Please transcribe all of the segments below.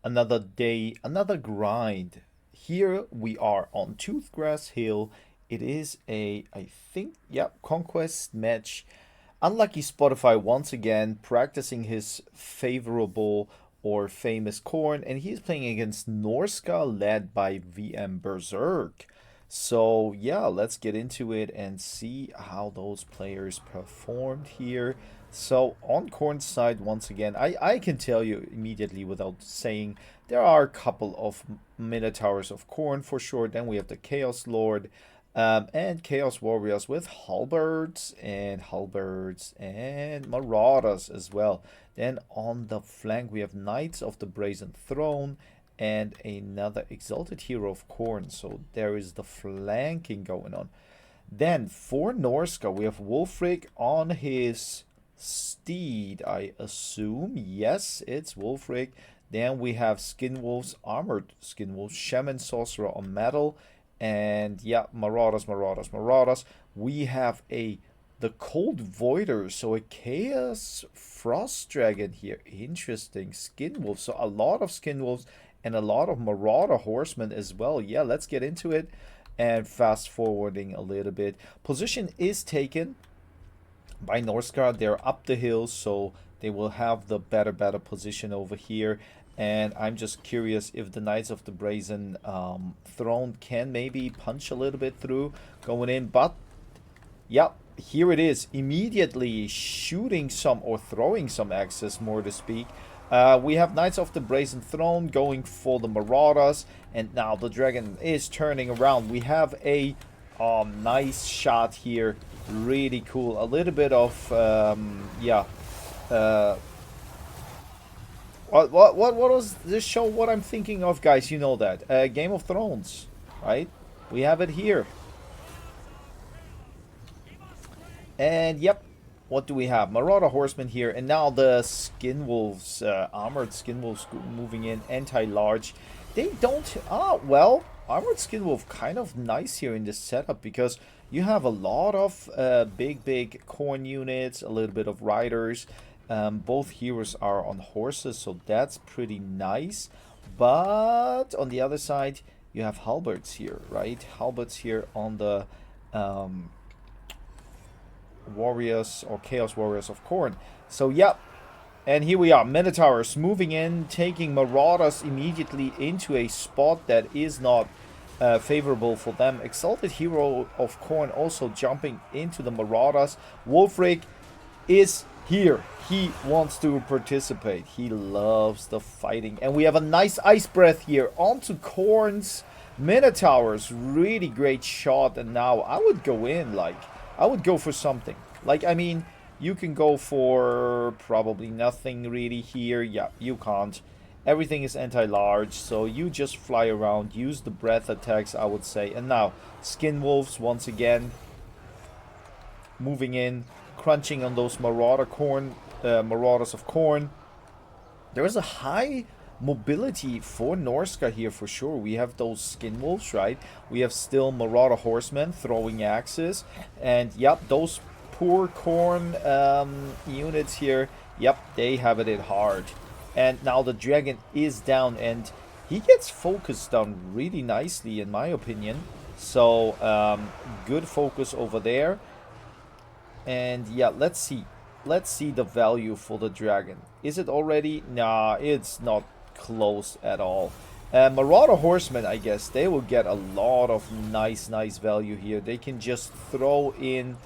Another day, another grind. Here we are on Toothgrass Hill. It is I think, yep, conquest match. Unlucky Spotify once again practicing his favorable or famous Khorne, and he's playing against Norsca led by VM Berserk. So yeah, let's get into it and see how those players performed here. So on Khorne's side, once again, I can tell you immediately without saying, there are a couple of Minotaurs of Khorne for sure. Then we have the Chaos Lord, and Chaos Warriors with halberds and marauders as well. Then on the flank we have Knights of the Brazen Throne and another Exalted Hero of Khorne. So there is the flanking going on. Then for Norsca we have Wulfric on his steed, I assume. Yes, it's Wulfric. Then we have Skinwolves, Armored Skinwolves, Shaman Sorcerer on metal, and yeah, Marauders. We have the Cold Voider, so a Chaos Frost Dragon here. Interesting. Skinwolves, so a lot of Skinwolves and a lot of Marauder Horsemen as well. Yeah, let's get into it. And fast forwarding a little bit. Position is taken by Norsca. They're up the hill, so they will have the better position over here. And I'm just curious if the Knights of the Brazen Throne can maybe punch a little bit through going in. But, yep, here it is. Immediately shooting some or throwing some axes, more to speak. We have Knights of the Brazen Throne going for the Marauders. And now the dragon is turning around. We have a nice shot here. Really cool. A little bit of, yeah. What was this show? What I'm thinking of, guys? You know that. Game of Thrones, right? We have it here. And yep, what do we have? Marauder Horsemen here, and now the Skinwolves, Armored Skinwolves moving in, anti-large. They don't, well, Armored Skinwolf kind of nice here in this setup because you have a lot of big Khorne units, a little bit of riders. Both heroes are on horses, so that's pretty nice. But on the other side, you have halberds here, right? Halberds here on the warriors or chaos warriors of Khorne. So yeah, and here we are, Minotaurs moving in, taking Marauders immediately into a spot that is not favorable for them. Exalted Hero of Khorne also jumping into the Marauders. Wulfric is here. He wants to participate. He loves the fighting. And we have a nice Ice Breath here onto Khorne's Minotaurs. Really great shot. And now I would go in, like, I would go for something. Like, I mean, you can go for probably nothing really here. Yeah, you can't. Everything is anti-large, so you just fly around, use the breath attacks, I would say. And now, Skinwolves once again moving in, crunching on those Marauders of Khorne. There is a high mobility for Norsca here for sure. We have those Skinwolves, right? We have still Marauder Horsemen throwing axes. And yep, those poor Khorne units here, yep, they have it hard. And now the dragon is down, and he gets focused down really nicely in my opinion. So good focus over there. And yeah, let's see the value for the dragon. Is it already? Nah, it's not close at all. Marauder Horsemen, I guess they will get a lot of nice value here. They can just throw in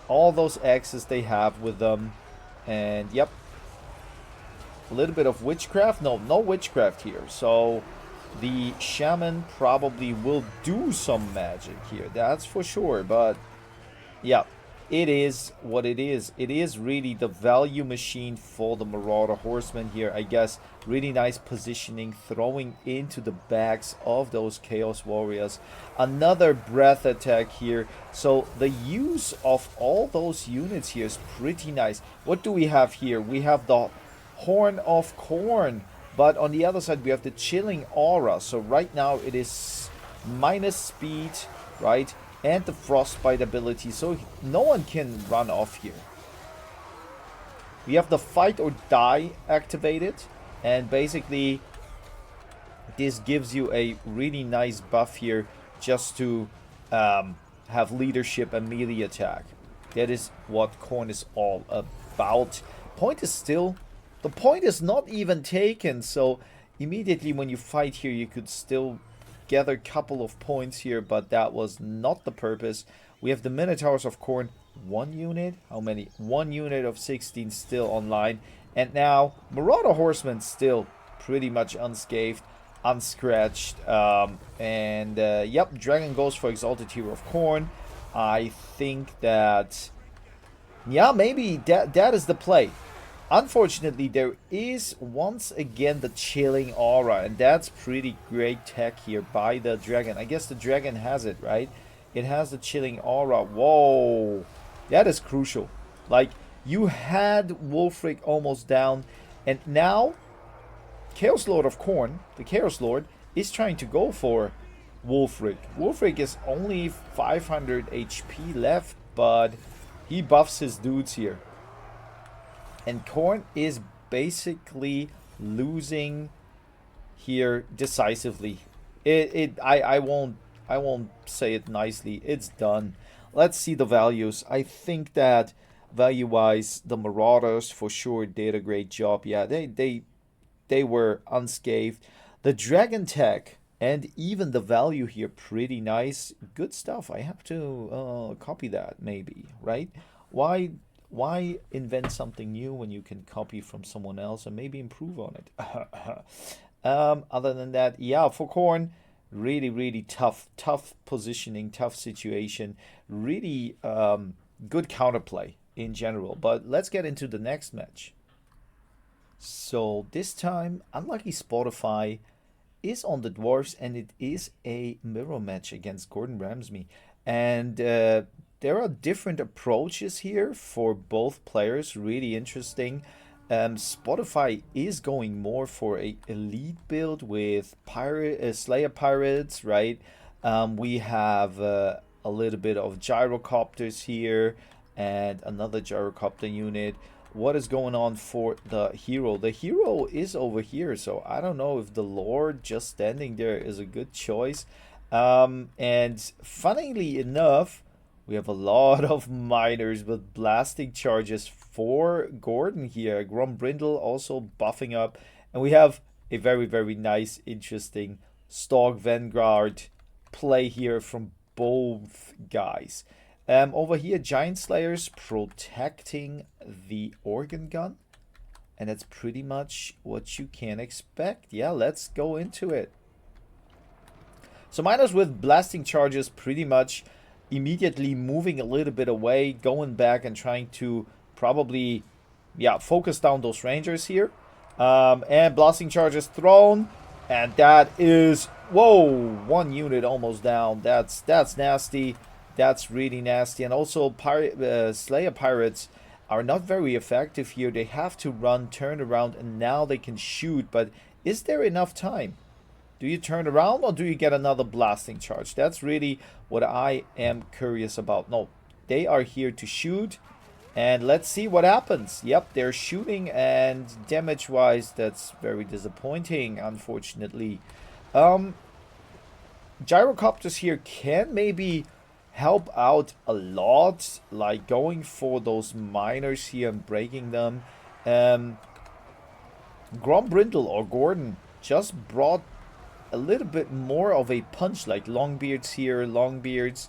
all those axes they have with them. And yep, a little bit of witchcraft. No witchcraft here. So the shaman probably will do some magic here, that's for sure. But yeah, it is what it is. It is really the value machine for the Marauder Horsemen here, I guess. Really nice positioning, throwing into the backs of those Chaos Warriors. Another breath attack here. So the use of all those units here is pretty nice. What do we have here? We have the Horn of Khorne, but on the other side we have the Chilling Aura. So right now it is minus speed, right? And the frostbite ability, so no one can run off here. We have the fight or die activated, and basically this gives you a really nice buff here just to have leadership and melee attack. That is what Khorne is all about. Point is still... The point is not even taken, so immediately when you fight here, you could still gather a couple of points here, but that was not the purpose. We have the Minotaurs of Khorne, 1 unit. How many? 1 unit of 16 still online. And now, Marauder Horsemen still pretty much unscathed, unscratched. Yep, Dragon goes for Exalted Hero of Khorne. I think that... Yeah, maybe that is the play. Unfortunately, there is once again the Chilling Aura, and that's pretty great tech here by the Dragon. I guess the Dragon has it, right? It has the Chilling Aura. Whoa, that is crucial. Like, you had Wulfric almost down, and now Chaos Lord of Khorne, the Chaos Lord, is trying to go for Wulfric. Wulfric is only 500 HP left, but he buffs his dudes here. And Khorne is basically losing here decisively. I won't say it nicely. It's done. Let's see the values. I think that value-wise, the Marauders for sure did a great job. Yeah, they were unscathed. The Dragon tech and even the value here, pretty nice. Good stuff. I have to copy that maybe, right? Why invent something new when you can copy from someone else and maybe improve on it? Other than that, yeah, for Khorne, really tough positioning, tough situation. Really good counterplay in general. But let's get into the next match. So this time, Unlucky Spotify is on the Dwarfs, and it is a mirror match against Gordon Ramsay. And there are different approaches here for both players. Really interesting. Spotify is going more for a elite build with Slayer Pirates, right? We have a little bit of Gyrocopters here and another Gyrocopter unit. What is going on for the hero? The hero is over here, so I don't know if the Lord just standing there is a good choice. And funnily enough, we have a lot of miners with blasting charges for Gordon here. Grombrindle also buffing up. And we have a very nice, interesting Stork Vanguard play here from both guys. Over here, Giant Slayers protecting the organ gun. And that's pretty much what you can expect. Yeah, let's go into it. So miners with blasting charges pretty much immediately moving a little bit away, going back and trying to probably, yeah, focus down those rangers here. And blasting charges thrown. And that is, whoa, 1 unit almost down. That's nasty. That's really nasty. And also Slayer Pirates are not very effective here. They have to run, turn around, and now they can shoot. But is there enough time? Do you turn around or do you get another blasting charge? That's really what I am curious about. No, they are here to shoot. And let's see what happens. Yep, they're shooting, and damage-wise, that's very disappointing, unfortunately. Gyrocopters here can maybe help out a lot, like going for those miners here and breaking them. Grombrindle or Gordon just brought a little bit more of a punch, like Longbeards here, Longbeards,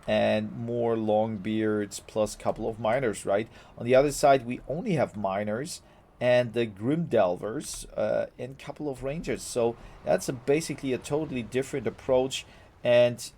and more Longbeards plus a couple of miners, right? On the other side, we only have miners and the Grim Delvers and a couple of Rangers. So that's basically a totally different approach. And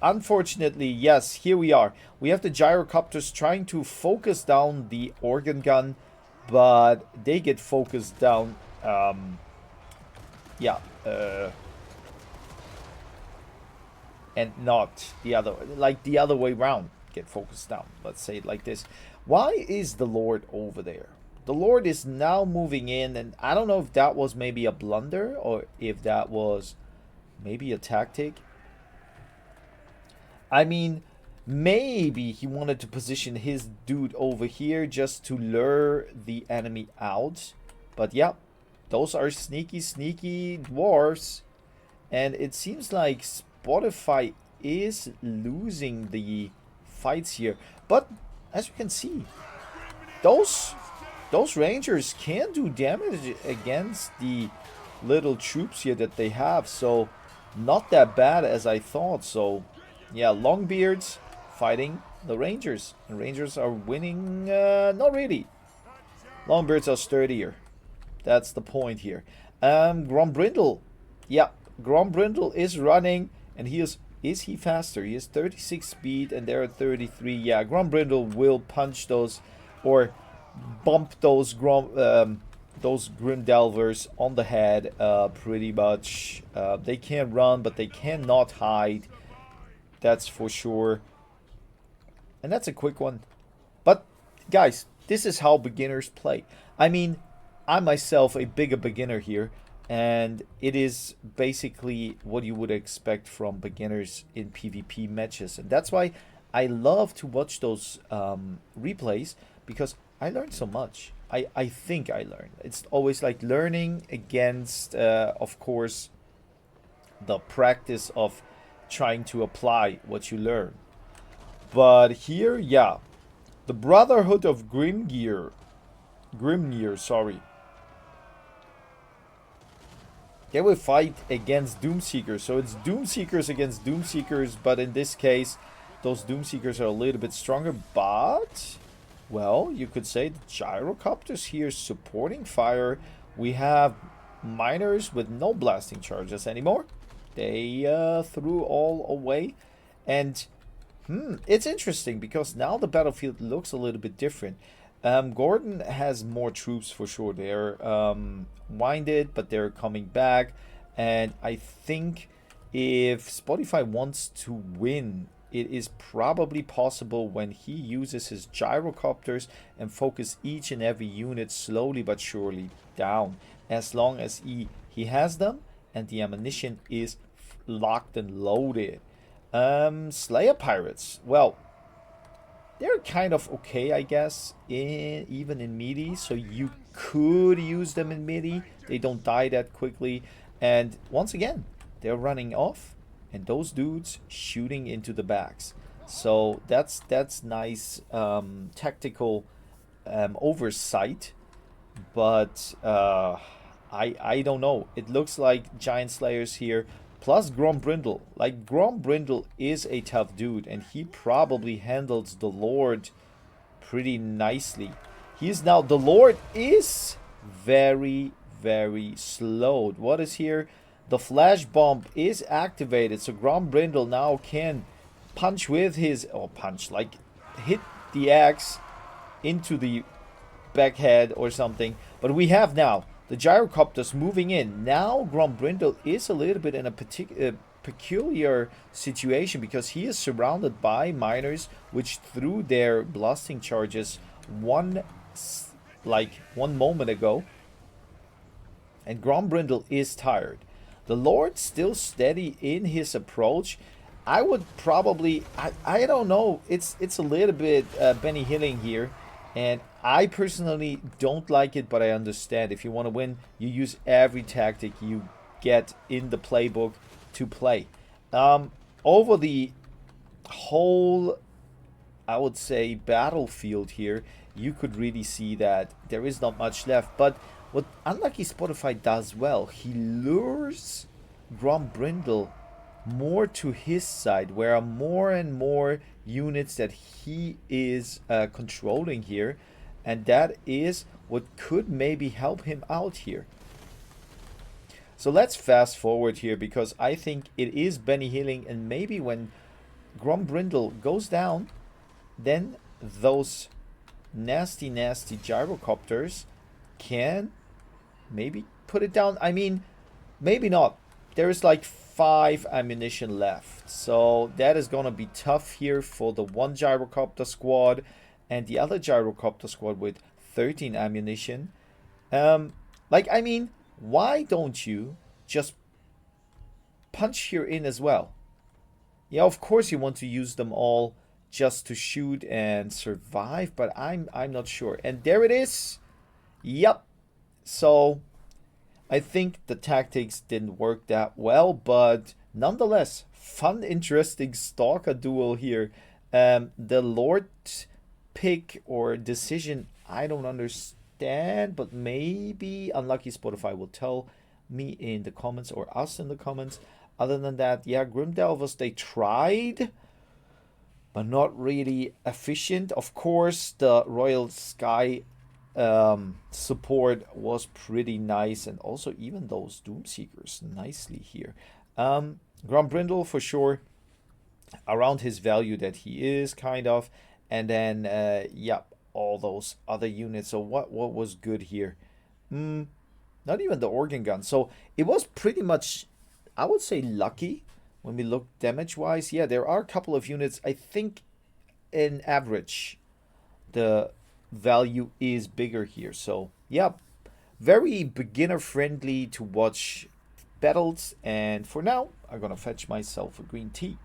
unfortunately, yes, here we are. We have the Gyrocopters trying to focus down the organ gun, but they get focused down. And not the other, like the other way around, get focused down. Let's say it like this. Why is the Lord over there? The Lord is now moving in, and I don't know if that was maybe a blunder or if that was maybe a tactic. I mean, maybe he wanted to position his dude over here just to lure the enemy out. But yeah, those are sneaky dwarves. And it seems like Spotify is losing the fights here. But as you can see, those Rangers can do damage against the little troops here that they have. So not that bad as I thought. So yeah, Longbeards fighting the Rangers. The Rangers are winning. Not really. Longbeards are sturdier. That's the point here. Grombrindle. Yeah, Grombrindle is running, and is he faster? He has 36 speed, and they're at 33. Yeah, Grombrindle will punch those, or bump those Grim Delvers on the head, pretty much. They can run, but they cannot hide. That's for sure. And that's a quick one. But, guys, this is how beginners play. I mean, I'm myself a bigger beginner here, and it is basically what you would expect from beginners in PvP matches. And that's why I love to watch those replays, because I learned so much. I think I learned. It's always like learning against, of course, the practice of trying to apply what you learn. But here, yeah, the Brotherhood of Grimnir, sorry. They will fight against Doomseekers. So it's Doomseekers against Doomseekers, but in this case, those Doomseekers are a little bit stronger. But, well, you could say the Gyrocopters here supporting fire. We have miners with no blasting charges anymore. They threw all away. And, it's interesting because now the battlefield looks a little bit different. Gordon has more troops for sure. They're winded, but they're coming back. And I think if Spotify wants to win, it is probably possible when he uses his gyrocopters and focus each and every unit slowly but surely down. As long as he has them and the ammunition is locked and loaded. Slayer Pirates. Well, they're kind of okay, I guess, even in melee. So you could use them in melee. They don't die that quickly. And once again, they're running off. And those dudes shooting into the backs. So that's nice tactical oversight. But I don't know. It looks like Giant Slayers here. Plus Grombrindle. Like, Grombrindle is a tough dude, and he probably handles the Lord pretty nicely. The Lord is very, very slowed. What is here? The flash bomb is activated, so Grombrindle now can punch with his, hit the axe into the backhead or something. But we have now the gyrocopters moving in. Now Grombrindle is a little bit in a peculiar situation because he is surrounded by miners which threw their blasting charges one moment ago. And Grombrindle is tired. The Lord still steady in his approach. I would probably, I don't know, it's a little bit Benny Hilling here. And I personally don't like it, but I understand. If you want to win, you use every tactic you get in the playbook to play. Over the whole, I would say, battlefield here, you could really see that there is not much left. But what Unlucky Spotify does well, he lures Grombrindle more to his side, where are more and more units that he is controlling here, and that is what could maybe help him out here. So let's fast forward here, because I think it is Benny Hilling, and maybe when Grombrindle goes down, then those nasty gyrocopters can maybe put it down. I mean, maybe not. There is like 5 ammunition left, so that is gonna be tough here for the one gyrocopter squad and the other gyrocopter squad with 13 ammunition. I mean, why don't you just punch here in as well? Yeah, of course you want to use them all just to shoot and survive, but I'm not sure. And there it is. Yep. So I think the tactics didn't work that well, but nonetheless, fun, interesting Stalker duel here. The Lord pick or decision, I don't understand, but maybe Unlucky Spotify will tell me in the comments or us in the comments. Other than that, yeah, Grim Delvers, they tried, but not really efficient. Of course, the Royal Sky support was pretty nice, and also even those Doomseekers nicely here. Grombrindle for sure, around his value that he is, kind of. And then, yeah, all those other units. So what was good here? Not even the organ gun. So it was pretty much, I would say, lucky when we look damage wise. Yeah, there are a couple of units. I think in average, the value is bigger here. So yeah, very beginner friendly to watch battles. And for now, I'm gonna fetch myself a green tea.